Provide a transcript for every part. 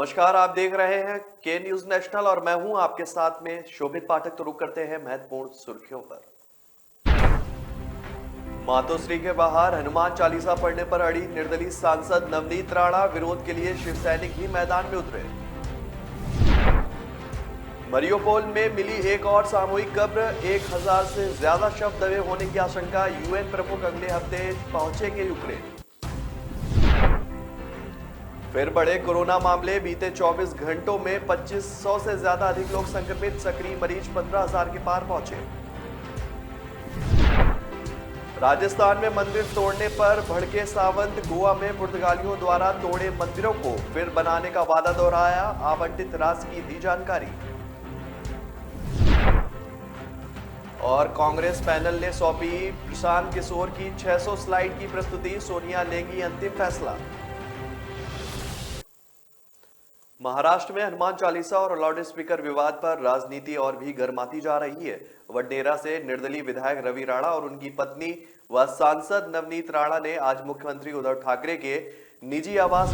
नमस्कार, आप देख रहे हैं के न्यूज नेशनल और मैं हूं आपके साथ में शोभित पाठक। तो रुक करते हैं महत्वपूर्ण सुर्खियों पर। मातोश्री के बाहर हनुमान चालीसा पढ़ने पर अड़ी निर्दलीय सांसद नवनीत राणा, विरोध के लिए शिव सैनिक भी मैदान में उतरे। मरियोपोल में मिली एक और सामूहिक कब्र, 1000 से ज्यादा शव दबे होने की आशंका, यूएन प्रमुख अगले हफ्ते पहुंचेंगे यूक्रेन। फिर बढ़े कोरोना मामले, बीते 24 घंटों में 2500 से ज्यादा अधिक लोग संक्रमित, सक्रिय मरीज 15,000 के पार पहुंचे। राजस्थान में मंदिर तोड़ने पर भड़के सावंत, गोवा में पुर्तगालियों द्वारा तोड़े मंदिरों को फिर बनाने का वादा दोहराया, आवंटित राशि की दी जानकारी। और कांग्रेस पैनल ने सौंपी प्रशांत किशोर की 600 स्लाइड की प्रस्तुति, सोनिया लेंगी अंतिम फैसला। महाराष्ट्र में हनुमान चालीसा और लाउड स्पीकर विवाद पर राजनीति और भी गर्माती जा रही है। वडनेरा से निर्दलीय विधायक रवि राणा और उनकी पत्नी व सांसद नवनीत राणा ने आज मुख्यमंत्री उद्धव ठाकरे के निजी आवास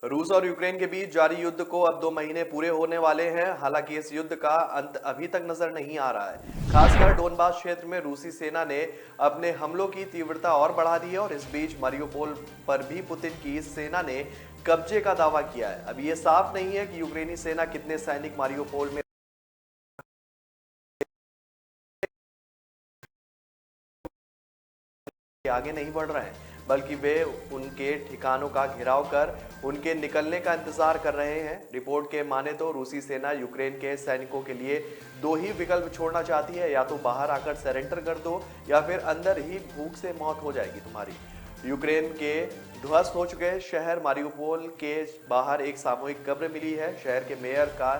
रूस और यूक्रेन के बीच जारी युद्ध को अब 2 महीने पूरे होने वाले हैं। हालांकि इस युद्ध का अंत अभी तक नजर नहीं आ रहा है। खासकर डोनबास क्षेत्र में रूसी सेना ने अपने हमलों की तीव्रता और बढ़ा दी है और इस बीच मारियोपोल पर भी पुतिन की सेना ने कब्जे का दावा किया है। अब ये साफ नहीं है कि यूक्रेनी सेना कितने सैनिक मारियोपोल में आगे नहीं बढ़ रहे हैं, बल्कि वे उनके ठिकानों का घेराव कर उनके निकलने का इंतजार कर रहे हैं। रिपोर्ट के माने तो रूसी सेना यूक्रेन के सैनिकों के लिए 2 ही विकल्प छोड़ना चाहती है, या तो बाहर आकर सरेंडर कर दो या फिर अंदर ही भूख से मौत हो जाएगी तुम्हारी। यूक्रेन के ध्वस्त हो चुके शहर मारियोपोल के बाहर एक सामूहिक कब्र मिली है। शहर के मेयर का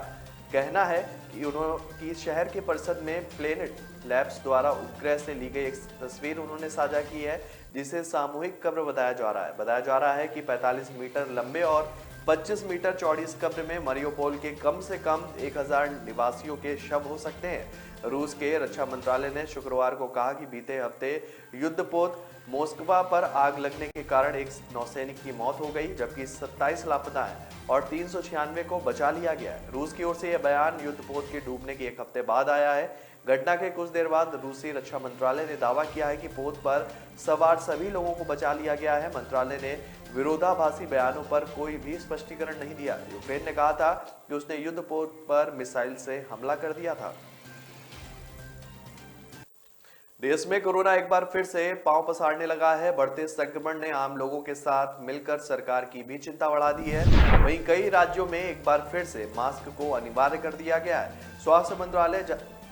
कहना है कि शहर के परिषद में प्लेनेट लैब्स द्वारा उपग्रह से ली गई एक तस्वीर उन्होंने साझा की है, जिसे सामूहिक कब्र बताया जा रहा है। बताया जा रहा है कि 45 मीटर लंबे और 25 मीटर चौड़ी इस कब्र में मरियोपोल के कम से कम 1000 निवासियों के शव हो सकते हैं। रूस के रक्षा मंत्रालय ने शुक्रवार को कहा कि बीते हफ्ते युद्धपोत मोस्कवा पर आग लगने के कारण एक नौसैनिक की मौत हो गई, जबकि 27 लापता हैं और 396 को बचा लिया गया है। रूस की ओर से यह बयान युद्धपोत के डूबने के एक हफ्ते बाद आया है। घटना के कुछ देर बाद रूसी रक्षा मंत्रालय ने दावा किया है कि पोत पर सवार सभी लोगों को बचा लिया गया है। मंत्रालय ने विरोधाभासी बयानों पर कोई भी स्पष्टीकरण नहीं दिया। यूक्रेन ने कहा था कि उसने युद्धपोत पर मिसाइल से हमला कर दिया था। देश में कोरोना एक बार फिर से पांव पसारने लगा है। बढ़ते संक्रमण ने आम लोगों के साथ मिलकर सरकार की भी चिंता बढ़ा दी है। वहीं कई राज्यों में एक बार फिर से मास्क को अनिवार्य कर दिया गया है। स्वास्थ्य मंत्रालय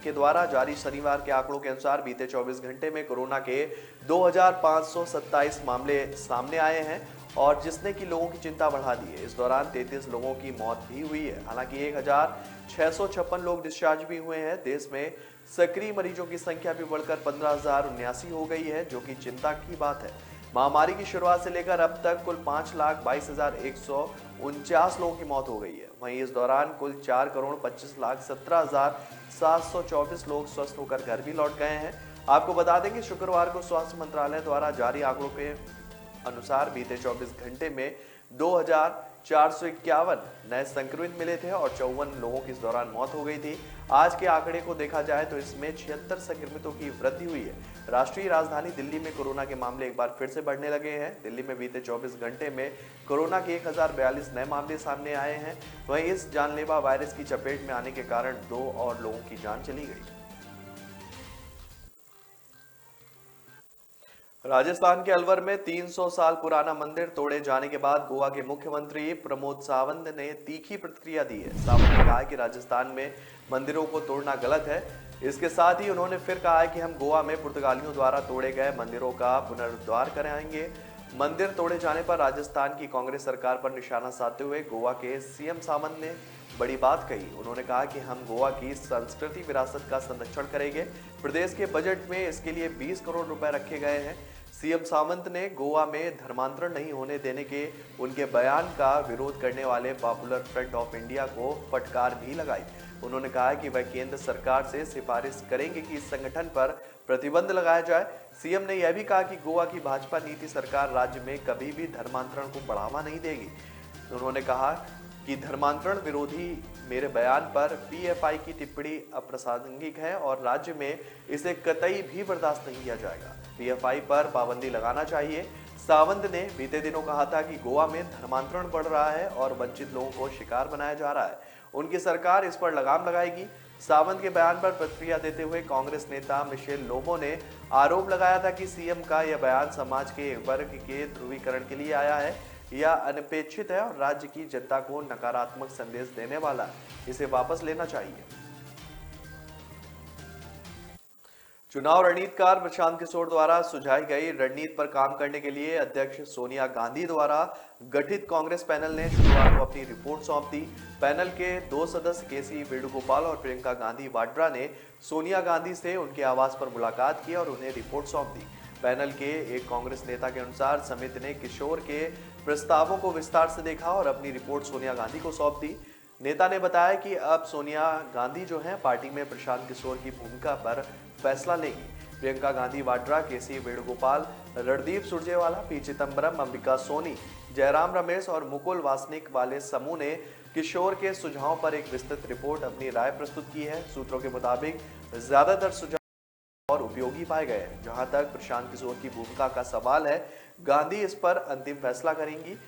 के द्वारा जारी शनिवार के आंकड़ों के अनुसार बीते 24 घंटे में कोरोना के 2527 मामले सामने आए हैं और जिसने की लोगों की चिंता बढ़ा दी है। इस दौरान 33 लोगों की मौत भी हुई है। हालांकि 1656 लोग डिस्चार्ज भी हुए हैं। देश में सक्रिय मरीजों की संख्या भी बढ़कर 15,079 हो गई है, जो कि चिंता की बात है। महामारी की शुरुआत से लेकर अब तक कुल 5,22,149 लोगों की मौत हो गई है। वहीं इस दौरान कुल 4,25,17,724 लोग स्वस्थ होकर घर भी लौट गए हैं। आपको बता दें कि शुक्रवार को स्वास्थ्य मंत्रालय द्वारा जारी आंकड़ों के अनुसार बीते 24 घंटे में 2,451 नए संक्रमित मिले थे और 54 लोगों की इस दौरान मौत हो गई थी। आज के आंकड़े को देखा जाए तो इसमें 76 संक्रमितों की वृद्धि हुई है। राष्ट्रीय राजधानी दिल्ली में कोरोना के मामले एक बार फिर से बढ़ने लगे हैं। दिल्ली में बीते 24 घंटे में कोरोना के 1042 नए मामले सामने आए हैं। वहीं इस जानलेवा वायरस की चपेट में आने के कारण 2 और लोगों की जान चली गई। राजस्थान के अलवर में 300 साल पुराना मंदिर तोड़े जाने के बाद गोवा के मुख्यमंत्री प्रमोद सावंत ने तीखी प्रतिक्रिया दी है। सावंत ने कहा है कि राजस्थान में मंदिरों को तोड़ना गलत है। इसके साथ ही उन्होंने फिर कहा है कि हम गोवा में पुर्तगालियों द्वारा तोड़े गए मंदिरों का पुनरुद्धार कराएंगे। मंदिर तोड़े जाने पर राजस्थान की कांग्रेस सरकार पर निशाना साधते हुए गोवा के सीएम सावंत ने बड़ी बात कही। उन्होंने कहा कि हम गोवा की संस्कृति विरासत का संरक्षण करेंगे। प्रदेश के बजट में इसके लिए 20 करोड़ रुपए रखे गए हैं। सीएम सावंत ने गोवा में धर्मांतरण नहीं होने देने के उनके बयान का विरोध करने वाले पॉपुलर फ्रंट ऑफ इंडिया को फटकार भी लगाई। उन्होंने कहा कि वह केंद्र सरकार से सिफारिश करेंगे कि इस संगठन पर प्रतिबंध लगाया जाए। सीएम ने यह भी कहा कि गोवा की भाजपा नीति सरकार राज्य में कभी भी धर्मांतरण को बढ़ावा नहीं देगी। उन्होंने कहा कि धर्मांतरण विरोधी मेरे बयान पर पीएफआई की टिप्पणी अप्रासंगिक है और राज्य में इसे कतई भी बर्दाश्त नहीं किया जाएगा। पीएफआई पर पाबंदी लगाना चाहिए। सावंत ने बीते दिनों कहा था कि गोवा में धर्मांतरण बढ़ रहा है और वंचित लोगों को शिकार बनाया जा रहा है। उनकी सरकार इस पर लगाम लगाएगी। सावंत के बयान पर प्रतिक्रिया देते हुए कांग्रेस नेता मिशेल लोबो ने आरोप लगाया था कि सीएम का यह बयान समाज के एक वर्ग के ध्रुवीकरण के लिए आया है या अनपेक्षित है और राज्य की जनता को नकारात्मक संदेश देने वाला है। इसे वापस लेना चाहिए। चुनाव रणनीतिकार प्रशांत किशोर द्वारा सुझाई गई रणनीति पर काम करने के लिए अध्यक्ष सोनिया गांधी द्वारा गठित कांग्रेस पैनल ने शुक्रवार को अपनी रिपोर्ट सौंप दी। पैनल के 2 सदस्य केसी वेणुगोपाल और प्रियंका गांधी वाड्रा ने सोनिया गांधी से उनके आवास पर मुलाकात की और उन्हें रिपोर्ट सौंप दी। पैनल के एक कांग्रेस नेता के अनुसार समिति ने किशोर के प्रस्तावों को विस्तार से देखा और अपनी रिपोर्ट सोनिया गांधी को सौंप दी। नेता ने बताया कि अब सोनिया गांधी जो हैं पार्टी में प्रशांत किशोर की भूमिका पर फैसला लेगी। प्रियंका गांधी वाड्रा, केसी वेणुगोपाल, रणदीप सुरजेवाला, पी चिदंबरम, अंबिका सोनी, जयराम रमेश और मुकुल वासनिक वाले समूह ने किशोर के सुझावों पर एक विस्तृत रिपोर्ट अपनी राय प्रस्तुत की है। सूत्रों के मुताबिक ज्यादातर सुझाव और उपयोगी पाए गए हैं। जहां तक प्रशांत किशोर की भूमिका का सवाल है, गांधी इस पर अंतिम फैसला करेंगी।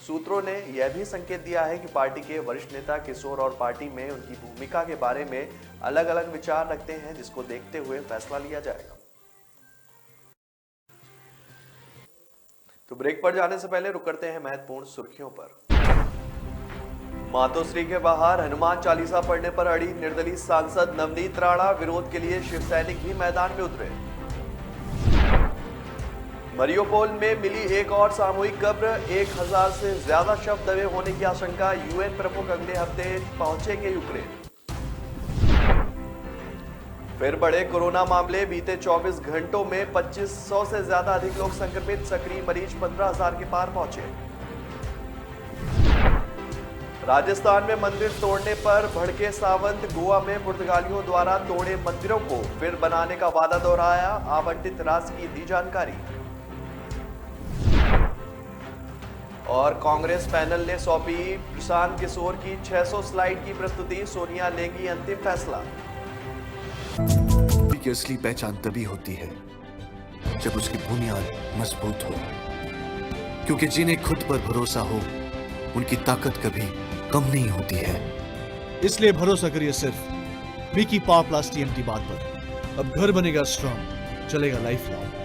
सूत्रों ने यह भी संकेत दिया है कि पार्टी के वरिष्ठ नेता किशोर और पार्टी में उनकी भूमिका के बारे में अलग अलग विचार रखते हैं, जिसको देखते हुए फैसला लिया जाएगा। तो ब्रेक पर जाने से पहले रुक करते हैं महत्वपूर्ण सुर्खियों पर। मातोश्री के बाहर हनुमान चालीसा पढ़ने पर अड़ी निर्दलीय सांसद नवनीत राणा, विरोध के लिए शिव सैनिक भी मैदान में उतरे। मरियोपोल में मिली एक और सामूहिक कब्र, 1000 से ज्यादा शव दबे होने की आशंका। यूएन प्रमुख अगले हफ्ते पहुंचेंगे यूक्रेन। फिर बढ़े कोरोना मामले, बीते 24 घंटों में 2500 से ज्यादा अधिक लोग संक्रमित, सक्रिय मरीज 15,000 के पार पहुंचे। राजस्थान में मंदिर तोड़ने पर भड़के सावंत, गोवा में पुर्तगालियों द्वारा तोड़े मंदिरों को फिर बनाने का वादा दोहराया, आवंटित राशि की दी जानकारी। और कांग्रेस पैनल ने सौंपी प्रशांत किशोर की 600 स्लाइड की प्रस्तुति, सोनिया लेंगी अंतिम फैसला। की असली पहचान तभी होती है जब उसकी बुनियाद मजबूत हो, क्योंकि जिन्हें खुद पर भरोसा हो उनकी ताकत कभी कम नहीं होती है। इसलिए भरोसा करिए सिर्फ विकी पावर प्लस टीएमटी बात पर। अब घर बनेगा स्ट्रॉन्ग, चलेगा लाइफ लॉन्ग।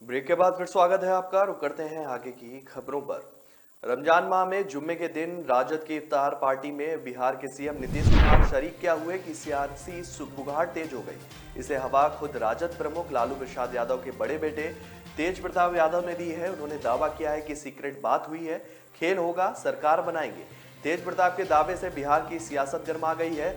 ब्रेक के बाद फिर स्वागत है आपका। रुक करते हैं आगे की खबरों पर। रमजान माह में जुम्मे के दिन राजद की इफ्तार पार्टी में बिहार के सीएम नीतीश कुमार शरीक क्या हुए कि सियासी सुगबुगाहट तेज हो गई। इसे हवा खुद राजद प्रमुख लालू प्रसाद यादव के बड़े बेटे तेज प्रताप यादव ने दी है। उन्होंने दावा किया है कि सीक्रेट बात हुई है, खेल होगा, सरकार बनाएंगे। तेज प्रताप के दावे से बिहार की सियासत गर्मा गई है।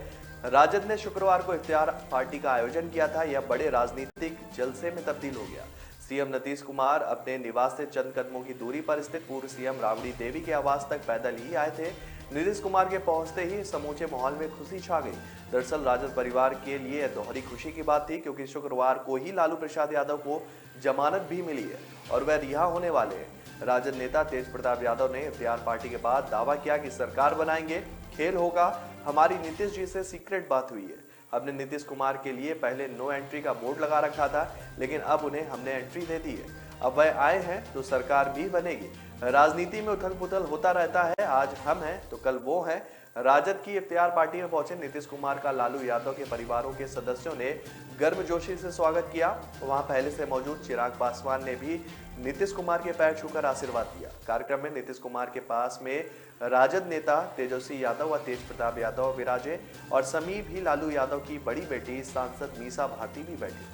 राजद ने शुक्रवार को इफ्तार पार्टी का आयोजन किया था। यह बड़े राजनीतिक जलसे में तब्दील हो गया। सीएम नीतीश कुमार अपने निवास से चंद कदमों की दूरी पर स्थित पूर्व सीएम राबड़ी देवी के आवास तक पैदल ही आए थे। नीतीश कुमार के पहुंचते ही समूचे माहौल में खुशी छा गई। दरअसल राजद परिवार के लिए दोहरी खुशी की बात थी, क्योंकि शुक्रवार को ही लालू प्रसाद यादव को जमानत भी मिली है और वह रिहा होने वाले हैं। राजद नेता तेज प्रताप यादव ने इफ्तार पार्टी के बाद दावा किया कि सरकार बनाएंगे, खेल होगा, हमारी नीतीश जी से सीक्रेट बात हुई है। हमने नीतीश कुमार के लिए पहले नो एंट्री का बोर्ड लगा रखा था, लेकिन अब उन्हें हमने एंट्री दे दी है। अब वह आए हैं तो सरकार भी बनेगी। राजनीति में उथल पुथल होता रहता है, आज हम हैं तो कल वो हैं। राजद की इफ्तियार पार्टी में पहुंचे नीतीश कुमार का लालू यादव के परिवारों के सदस्यों ने गर्मजोशी से स्वागत किया। वहां पहले से मौजूद चिराग पासवान ने भी नीतीश कुमार के पैर छूकर आशीर्वाद दिया। कार्यक्रम में नीतीश कुमार के पास में राजद नेता तेजस्वी यादव व तेज प्रताप यादव विराजे और समीप ही लालू यादव की बड़ी बेटी सांसद मीसा भारती भी बैठी।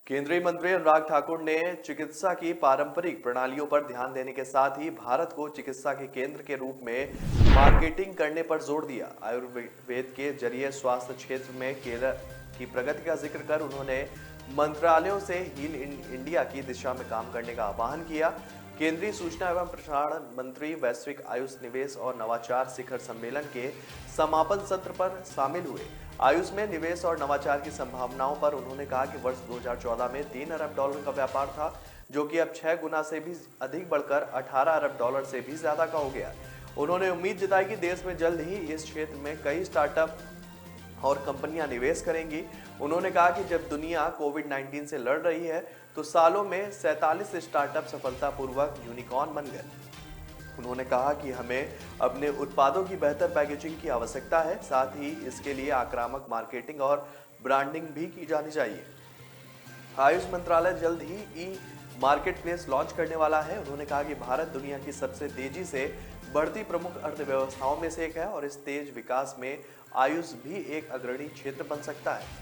केंद्रीय मंत्री अनुराग ठाकुर ने चिकित्सा की पारंपरिक प्रणालियों पर ध्यान देने के साथ ही भारत को चिकित्सा के केंद्र के रूप में मार्केटिंग करने पर जोर दिया। आयुर्वेद के जरिए स्वास्थ्य क्षेत्र में केरल की प्रगति का जिक्र कर उन्होंने मंत्रालयों से हील इंडिया की दिशा में काम करने का आह्वान किया। केंद्रीय सूचना एवं प्रसारण मंत्री वैश्विक आयुष निवेश और नवाचार शिखर सम्मेलन के समापन सत्र पर शामिल हुए। आयुष में निवेश और नवाचार की संभावनाओं पर उन्होंने कहा कि वर्ष 2014 में 3 अरब डॉलर का व्यापार था, जो कि अब 6 गुना से भी अधिक बढ़कर 18 अरब डॉलर से भी ज्यादा का हो गया। उन्होंने उम्मीद जताई कि देश में जल्द ही इस क्षेत्र में कई स्टार्टअप और कंपनियां निवेश करेंगी। उन्होंने कहा कि जब दुनिया कोविड-19 से लड़ रही है तो सालों में 47 स्टार्टअप सफलतापूर्वक यूनिकॉर्न बन गए। उन्होंने कहा कि हमें अपने उत्पादों की बेहतर पैकेजिंग की आवश्यकता है, साथ ही इसके लिए आक्रामक मार्केटिंग और ब्रांडिंग भी की जानी चाहिए। आयुष मंत्रालय जल्द ही ई मार्केट प्लेस लॉन्च करने वाला है। उन्होंने कहा कि भारत दुनिया की सबसे तेजी से बढ़ती प्रमुख अर्थव्यवस्थाओं में से एक है और इस तेज विकास में आयुष भी एक अग्रणी क्षेत्र बन सकता है।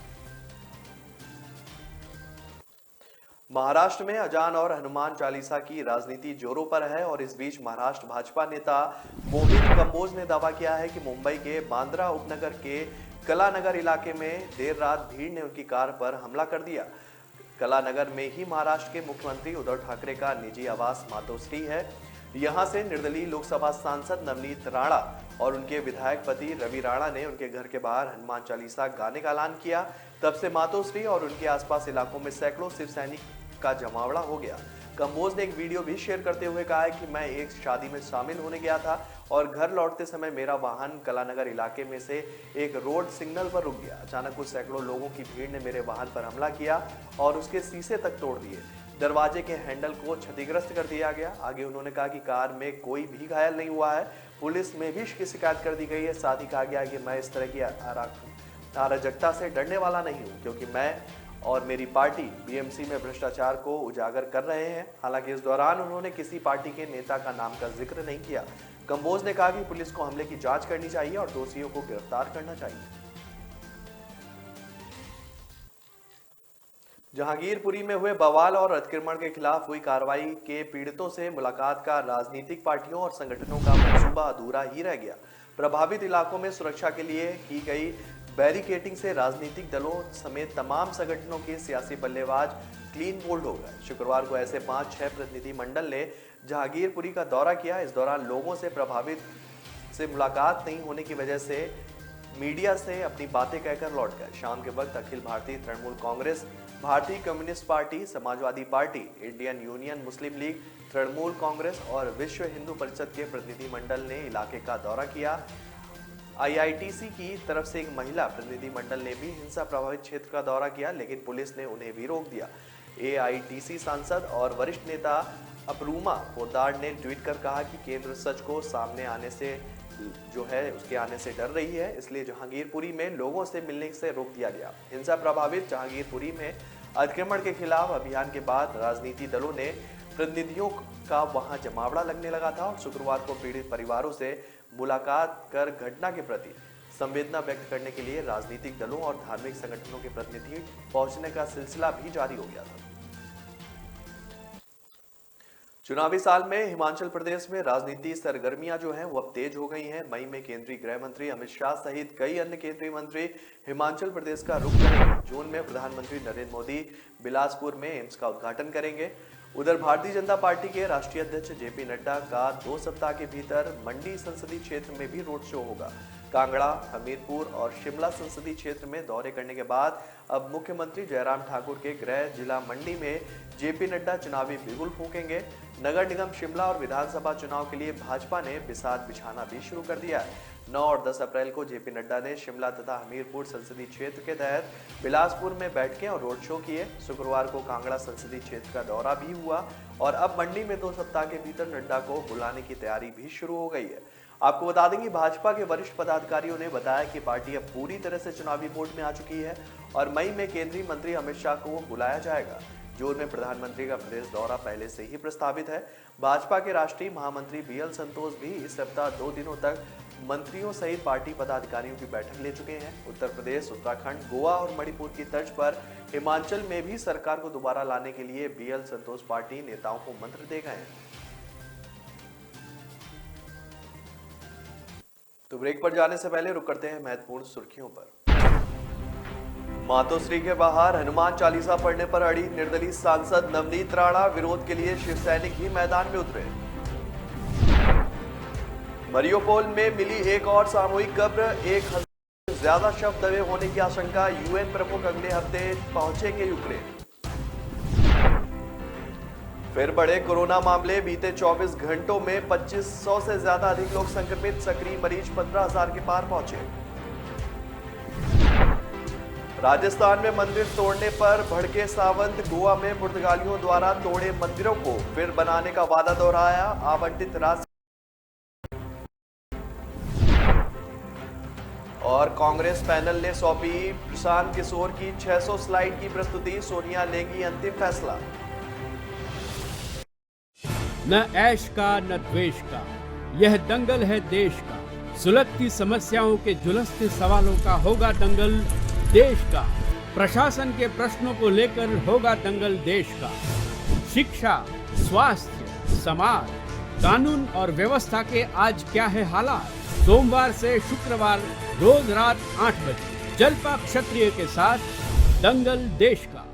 महाराष्ट्र में अजान और हनुमान चालीसा की राजनीति जोरों पर है और इस बीच महाराष्ट्र भाजपा नेता मोहित कंबोज ने दावा किया है कि मुंबई के बांद्रा उपनगर के कलानगर इलाके में देर रात भीड़ ने उनकी कार पर हमला कर दिया। कलानगर में ही महाराष्ट्र के मुख्यमंत्री उद्धव ठाकरे का निजी आवास मातोश्री है। यहां से निर्दलीय लोकसभा सांसद नवनीत राणा और उनके विधायक पति रवि राणा ने उनके घर के बाहर हनुमान चालीसा गाने का ऐलान किया। तब से मातोश्री और उनके आसपास इलाकों में सैकड़ों शिव सैनिक का जमावड़ा हो गया। कंबोज ने एक वीडियो भी शेयर करते हुए कहा है कि मैं एक शादी में शामिल होने गया था और घर लौटते समय मेरा वाहन कलानगर इलाके में से एक रोड सिग्नल पर रुक गया। अचानक कुछ सैकड़ों लोगों की भीड़ ने मेरे वाहन पर हमला किया और उसके शीशे तक तोड़ दिए। दरवाजे के हैंडल को क्षतिग्रस्त कर दिया गया। आगे उन्होंने कहा कि कार में कोई भी घायल नहीं हुआ है। पुलिस में भी इसकी शिकायत कर दी गई है। साथ ही कहा गया कि मैं इस तरह की अराजकता से डरने वाला नहीं हूं, क्योंकि मैं और मेरी पार्टी बीएमसी में भ्रष्टाचार को उजागर कर रहे हैं। हालांकि इस दौरान उन्होंने किसी पार्टी के नेता का नाम का जिक्र नहीं किया। कंबोज ने कहा कि पुलिस को हमले की जांच करनी चाहिए और दोषियों को गिरफ्तार करना चाहिए। जहांगीरपुरी में हुए बवाल और अतिक्रमण के खिलाफ हुई कार्रवाई के पीड़ितों से मुलाकात का राजनीतिक पार्टियों और संगठनों का मंसूबा अधूरा ही रह गया। प्रभावित इलाकों में सुरक्षा के लिए की गई बैरिकेडिंग से राजनीतिक दलों समेत तमाम संगठनों के सियासी बल्लेबाज क्लीन बोल्ड हो गए। शुक्रवार को ऐसे 5-6 प्रतिनिधि मंडल ने जहांगीरपुरी का दौरा किया। इस दौरान लोगों से प्रभावित से मुलाकात नहीं होने की वजह से मीडिया से अपनी बातें कहकर लौट गए। शाम के वक्त Akhil Bharatiya Trinamool Congress, Bharatiya Communist Party, Samajwadi Party, Indian Union Muslim League, Trinamool Congress और विश्व हिंदू परिषद के प्रतिनिधि मंडल ने इलाके का दौरा किया। आईआईटीसी की तरफ से एक महिला प्रतिनिधि मंडल ने भी हिंसा प्रभावित क्षेत्र का दौरा किया, लेकिन पुलिस ने उन्हें भी रोक दिया। एआईटीसी सांसद और वरिष्ठ नेता अपरूमा पोद्दार ने ट्वीट कर कहा कि केंद्र सच को सामने आने से उसके आने से डर रही है, इसलिए जहांगीरपुरी में लोगों से मिलने से रोक दिया गया। हिंसा प्रभावित जहांगीरपुरी में अतिक्रमण के खिलाफ अभियान के बाद राजनीतिक दलों ने प्रतिनिधियों का वहां जमावड़ा लगने लगा था और शुक्रवार को पीड़ित परिवारों से मुलाकात कर घटना के प्रति संवेदना व्यक्त करने के लिए राजनीतिक दलों और धार्मिक संगठनों के प्रतिनिधि पहुंचने का सिलसिला भी जारी हो गया था। चुनावी साल में हिमाचल प्रदेश में राजनीति सरगर्मियां जो हैं वो अब तेज हो गई हैं। मई में केंद्रीय गृह मंत्री अमित शाह सहित कई अन्य केंद्रीय मंत्री हिमाचल प्रदेश का रुख करेंगे। जून में प्रधानमंत्री नरेंद्र मोदी बिलासपुर में एम्स का उद्घाटन करेंगे। उधर भारतीय जनता पार्टी के राष्ट्रीय अध्यक्ष जेपी नड्डा का 2 सप्ताह के भीतर मंडी संसदीय क्षेत्र में भी रोड शो होगा। कांगड़ा, हमीरपुर और शिमला संसदीय क्षेत्र में दौरे करने के बाद अब मुख्यमंत्री जयराम ठाकुर के गृह जिला मंडी में जेपी नड्डा चुनावी बिगुल फूंकेंगे। नगर निगम शिमला और विधानसभा चुनाव के लिए भाजपा ने बिसात बिछाना भी शुरू कर दिया है। 9 और 10 अप्रैल को जेपी नड्डा ने शिमला तथा हमीरपुर संसदीय क्षेत्र के तहत बिलासपुर में बैठकें और रोड शो किए। शुक्रवार को कांगड़ा संसदीय क्षेत्र का दौरा भी हुआ और अब मंडी में 2 सप्ताह के भीतर नड्डा को बुलाने की तैयारी भी शुरू हो गई है। आपको बता दें कि भाजपा के वरिष्ठ पदाधिकारियों ने बताया कि पार्टी अब पूरी तरह से चुनावी मोड में आ चुकी है और मई में केंद्रीय मंत्री अमित शाह को बुलाया जाएगा। जून में प्रधानमंत्री का प्रदेश दौरा पहले से ही प्रस्तावित है। भाजपा के राष्ट्रीय महामंत्री बीएल संतोष भी इस सप्ताह 2 दिनों तक मंत्रियों सहित पार्टी पदाधिकारियों की बैठक ले चुके हैं। उत्तर प्रदेश, उत्तराखंड, गोवा और मणिपुर की तर्ज पर हिमाचल में भी सरकार को दोबारा लाने के लिए बीएल संतोष पार्टी नेताओं को मंत्र दे गए हैं। तो ब्रेक पर जाने से पहले रुक करते हैं महत्वपूर्ण सुर्खियों पर। मातोश्री के बाहर हनुमान चालीसा पढ़ने पर अड़ी निर्दलीय सांसद नवनीत राणा, विरोध के लिए शिव सैनिक ही मैदान में उतरे। मरियोपोल में मिली एक और सामूहिक कब्र, 1000 से ज्यादा शव दबे होने की आशंका। यूएन प्रमुख अगले हफ्ते पहुंचेंगे यूक्रेन। फिर बढ़े कोरोना मामले, बीते 24 घंटों में 2500 से ज्यादा अधिक लोग संक्रमित, सक्रिय मरीज 15,000 के पार पहुंचे। राजस्थान में मंदिर तोड़ने पर भड़के सावंत, गोवा में पुर्तगालियों द्वारा तोड़े मंदिरों को फिर बनाने का वादा दोहराया, आवंटित राशि। और कांग्रेस पैनल ने सौंपी प्रशांत किशोर की 600 स्लाइड की प्रस्तुति, सोनिया लेंगी अंतिम फैसला। न ऐश का न द्वेष का, यह दंगल है देश का। सुलगती समस्याओं के जुलसते सवालों का होगा दंगल देश का। प्रशासन के प्रश्नों को लेकर होगा दंगल देश का। शिक्षा, स्वास्थ्य, समाज, कानून और व्यवस्था के आज क्या है हालात। सोमवार से शुक्रवार रोज रात 8 बजे जलपा क्षत्रिय के साथ दंगल देश का।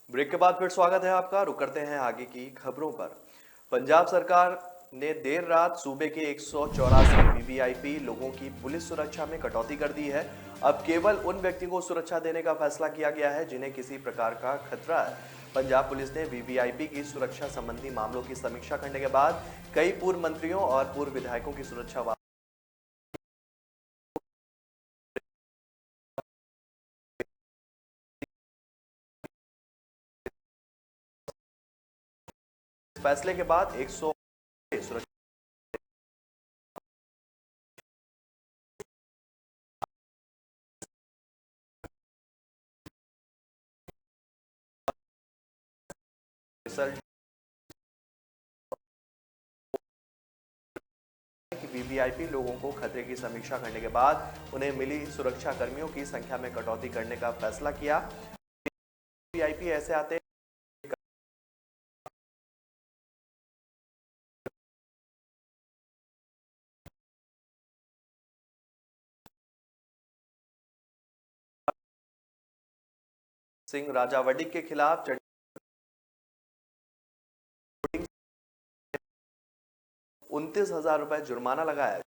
ब्रेक के बाद फिर स्वागत है आपका। रुक करते हैं आगे की खबरों पर। पंजाब सरकार ने देर रात सूबे के 184 वीवीआईपी लोगों की पुलिस सुरक्षा में कटौती कर दी है। अब केवल उन व्यक्तियों को सुरक्षा देने का फैसला किया गया है जिन्हें किसी प्रकार का खतरा है। पंजाब पुलिस ने वीवीआईपी की सुरक्षा संबंधी मामलों की समीक्षा करने के बाद कई पूर्व मंत्रियों और पूर्व विधायकों की सुरक्षा फैसले के बाद 100 सुरक्षा वीवीआईपी लोगों को खतरे की समीक्षा करने के बाद उन्हें मिली सुरक्षा कर्मियों की संख्या में कटौती करने का फैसला किया। वीवीआईपी ऐसे आते सिंह राजावड़ी के खिलाफ 29,000 रुपए जुर्माना लगाया।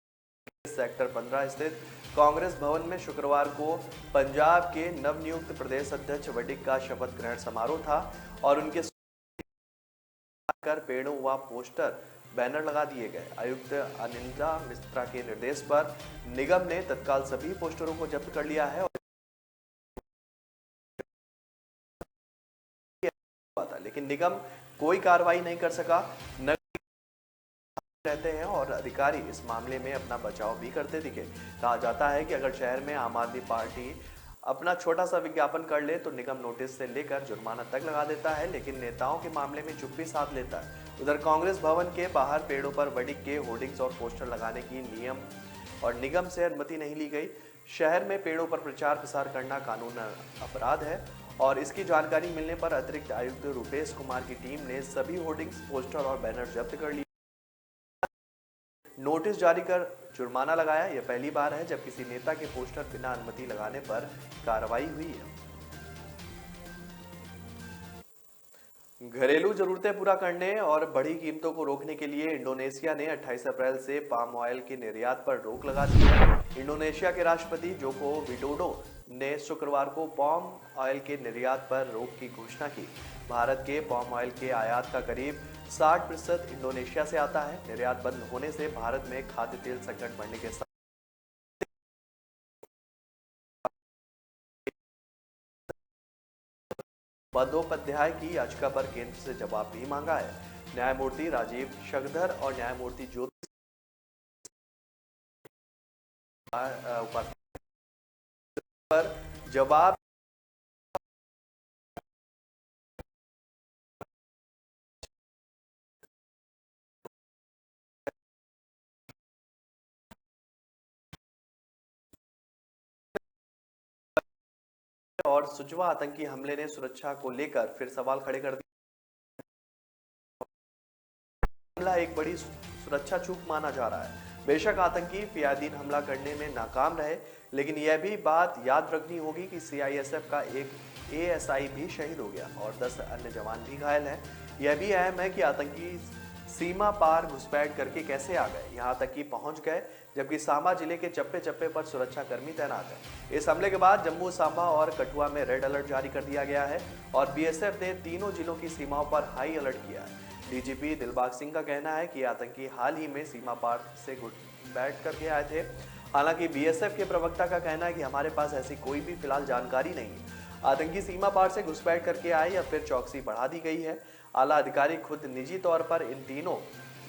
सेक्टर 15 स्थित कांग्रेस भवन में शुक्रवार को पंजाब के नवनियुक्त प्रदेश अध्यक्ष वडिक का शपथ ग्रहण समारोह था और उनके पेड़ों व पोस्टर बैनर लगा दिए गए। आयुक्त अनिंदा मिश्रा के निर्देश पर निगम ने तत्काल सभी पोस्टरों को जब्त कर लिया है। लेकिन निगम कोई कार्रवाई नहीं कर सका। रहते हैं और अधिकारी इस मामले में अपना बचाव भी करते दिखे। कहा जाता है कि अगर शहर में आम आदमी पार्टी अपना छोटा सा विज्ञापन कर ले तो निगम नोटिस से लेकर जुर्माना तक लगा देता है, लेकिन नेताओं के मामले में चुप्पी साध लेता है। उधर कांग्रेस भवन के बाहर पेड़ों पर वडिक के होर्डिंग्स और पोस्टर लगाने की नियम और निगम से अनुमति नहीं ली गई। शहर में पेड़ों पर प्रचार प्रसार करना कानून अपराध है और इसकी जानकारी मिलने पर अतिरिक्त आयुक्त रूपेश कुमार की टीम ने सभी होर्डिंग्स, पोस्टर और बैनर जब्त कर लिए, नोटिस जारी कर जुर्माना लगाया। यह पहली बार है जब किसी नेता के पोस्टर बिना अनुमति लगाने पर कार्रवाई हुई है। घरेलू जरूरतें पूरा करने और बढ़ी कीमतों को रोकने के लिए इंडोनेशिया ने 28 अप्रैल से पाम ऑयल के निर्यात पर रोक लगा दी है। इंडोनेशिया के राष्ट्रपति जोको विडोडो ने शुक्रवार को पाम ऑयल के निर्यात पर रोक की घोषणा की। भारत के पाम ऑयल के आयात का करीब 60% इंडोनेशिया से आता है। निर्यात बंद होने से भारत में खाद्य तेल संकट बढ़ने के साथ बंदोपाध्याय की याचिका पर केंद्र से जवाब भी मांगा है। न्यायमूर्ति राजीव शगधर और न्यायमूर्ति ज्योति पर जवाब और सुजवा आतंकी हमले ने सुरक्षा को लेकर फिर सवाल खड़े कर दिए। हमला एक बड़ी सुरक्षा चूक माना जा रहा है। बेशक आतंकी फियादीन हमला करने में नाकाम रहे, लेकिन यह भी बात याद रखनी होगी कि सीआईएसएफ का एक एएसआई भी शहीद हो गया और 10 अन्य जवान भी घायल हैं। यह भी अहम है कि आतंकी सीमा पार घुसपैठ करके कैसे आ गए, यहां तक कि पहुंच गए, जबकि सांबा जिले के चप्पे चप्पे पर सुरक्षा कर्मी तैनात हैं। इस हमले के बाद जम्मू, सांबा और कठुआ में रेड अलर्ट जारी कर दिया गया है और बीएसएफ ने तीनों जिलों की सीमाओं पर हाई अलर्ट किया है। डीजीपी दिलबाग सिंह का कहना है कि आतंकी हाल ही में सीमा पार से घुसपैठ करके आए थे। हालांकि बीएसएफ के प्रवक्ता का कहना है कि हमारे पास ऐसी कोई भी फिलहाल जानकारी नहीं है। आतंकी सीमा पार से घुसपैठ करके आए या फिर चौकसी बढ़ा दी गई है। आला अधिकारी खुद निजी तौर पर इन तीनों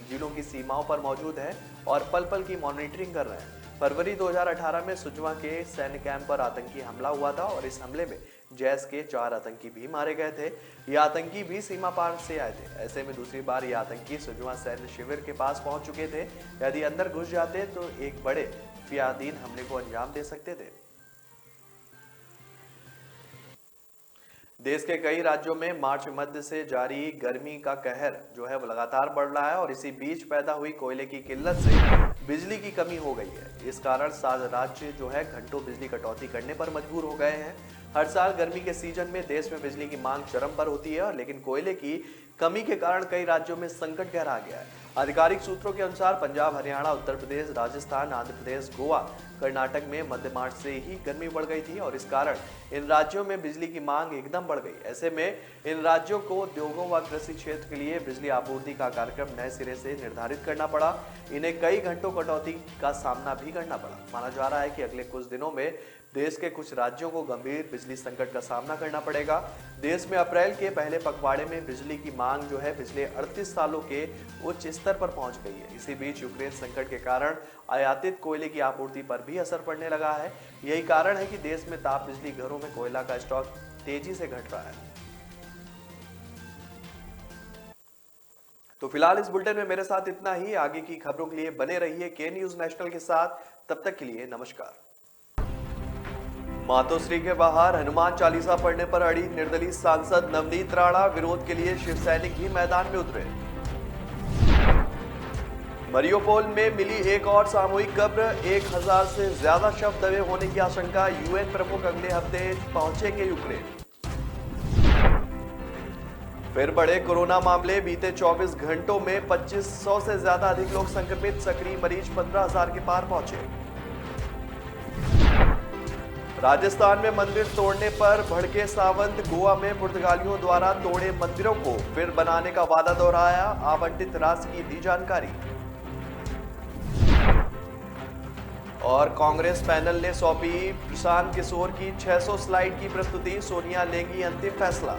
जिलों की सीमाओं पर मौजूद हैं और पल पल की मॉनिटरिंग कर रहे हैं। फरवरी 2018 में सुजवा के सैन्य कैंप पर आतंकी हमला हुआ था और इस हमले में जैश के 4 आतंकी भी मारे गए थे। ये आतंकी भी सीमा पार से आए थे। ऐसे में दूसरी बार ये आतंकी सुजवा सैन्य शिविर के पास पहुंच चुके थे। यदि अंदर घुस जाते तो एक बड़े फियादीन हमले को अंजाम दे सकते थे। देश के कई राज्यों में मार्च मध्य से जारी गर्मी का कहर जो है वो लगातार बढ़ रहा है और इसी बीच पैदा हुई कोयले की किल्लत से बिजली की कमी हो गई है। इस कारण 7 राज्य जो है घंटों बिजली कटौती करने पर मजबूर हो गए हैं। हर साल गर्मी के सीजन में देश में बिजली की मांग चरम पर होती है, लेकिन कोयले की कमी के कारण कई राज्यों में संकट गहरा गया है। आधिकारिक सूत्रों के अनुसार पंजाब, हरियाणा, उत्तर प्रदेश, राजस्थान, आंध्र प्रदेश, गोवा, कर्नाटक में मध्य मार्च से ही गर्मी बढ़ गई थी और इस कारण इन राज्यों में बिजली की मांग एकदम बढ़ गई। ऐसे में इन राज्यों को उद्योगों व कृषि क्षेत्र के लिए बिजली आपूर्ति का कार्यक्रम नए सिरे से निर्धारित करना पड़ा। इन्हें कई घंटों कटौती का सामना भी करना पड़ा। माना जा रहा है कि अगले कुछ दिनों में देश के कुछ राज्यों को गंभीर बिजली संकट का सामना करना पड़ेगा। देश में अप्रैल के पहले पखवाड़े में बिजली की मांग जो है पिछले 38 सालों के उच्च स्तर पर पहुंच गई है। इसी बीच यूक्रेन संकट के कारण आयातित कोयले की आपूर्ति पर भी असर पड़ने लगा है। यही कारण है कि देश में ताप बिजली घरों में कोयला का स्टॉक तेजी से घट रहा है। तो फिलहाल इस बुलेटिन में मेरे साथ इतना ही। आगे की खबरों के लिए बने रहिए के न्यूज नेशनल के साथ। तब तक के लिए नमस्कार। मातोश्री के बाहर हनुमान चालीसा पढ़ने पर अड़ी निर्दलीय सांसद नवनीत राणा। विरोध के लिए शिव सैनिक भी मैदान में उतरे। मरियोपोल में मिली एक और सामूहिक कब्र। 1000 से ज्यादा शव दबे होने की आशंका। यूएन प्रमुख अगले हफ्ते पहुंचेंगे यूक्रेन। फिर बढ़े कोरोना मामले। बीते 24 घंटों में 2500 से ज्यादा अधिक लोग संक्रमित। सक्रिय मरीज 15,000 के पार पहुंचे। राजस्थान में मंदिर तोड़ने पर भड़के सावंत। गोवा में पुर्तगालियों द्वारा तोड़े मंदिरों को फिर बनाने का वादा दोहराया। आवंटित राशि की दी जानकारी। और कांग्रेस पैनल ने सौंपी प्रशांत किशोर की 600 स्लाइड की प्रस्तुति। सोनिया लेंगी अंतिम फैसला।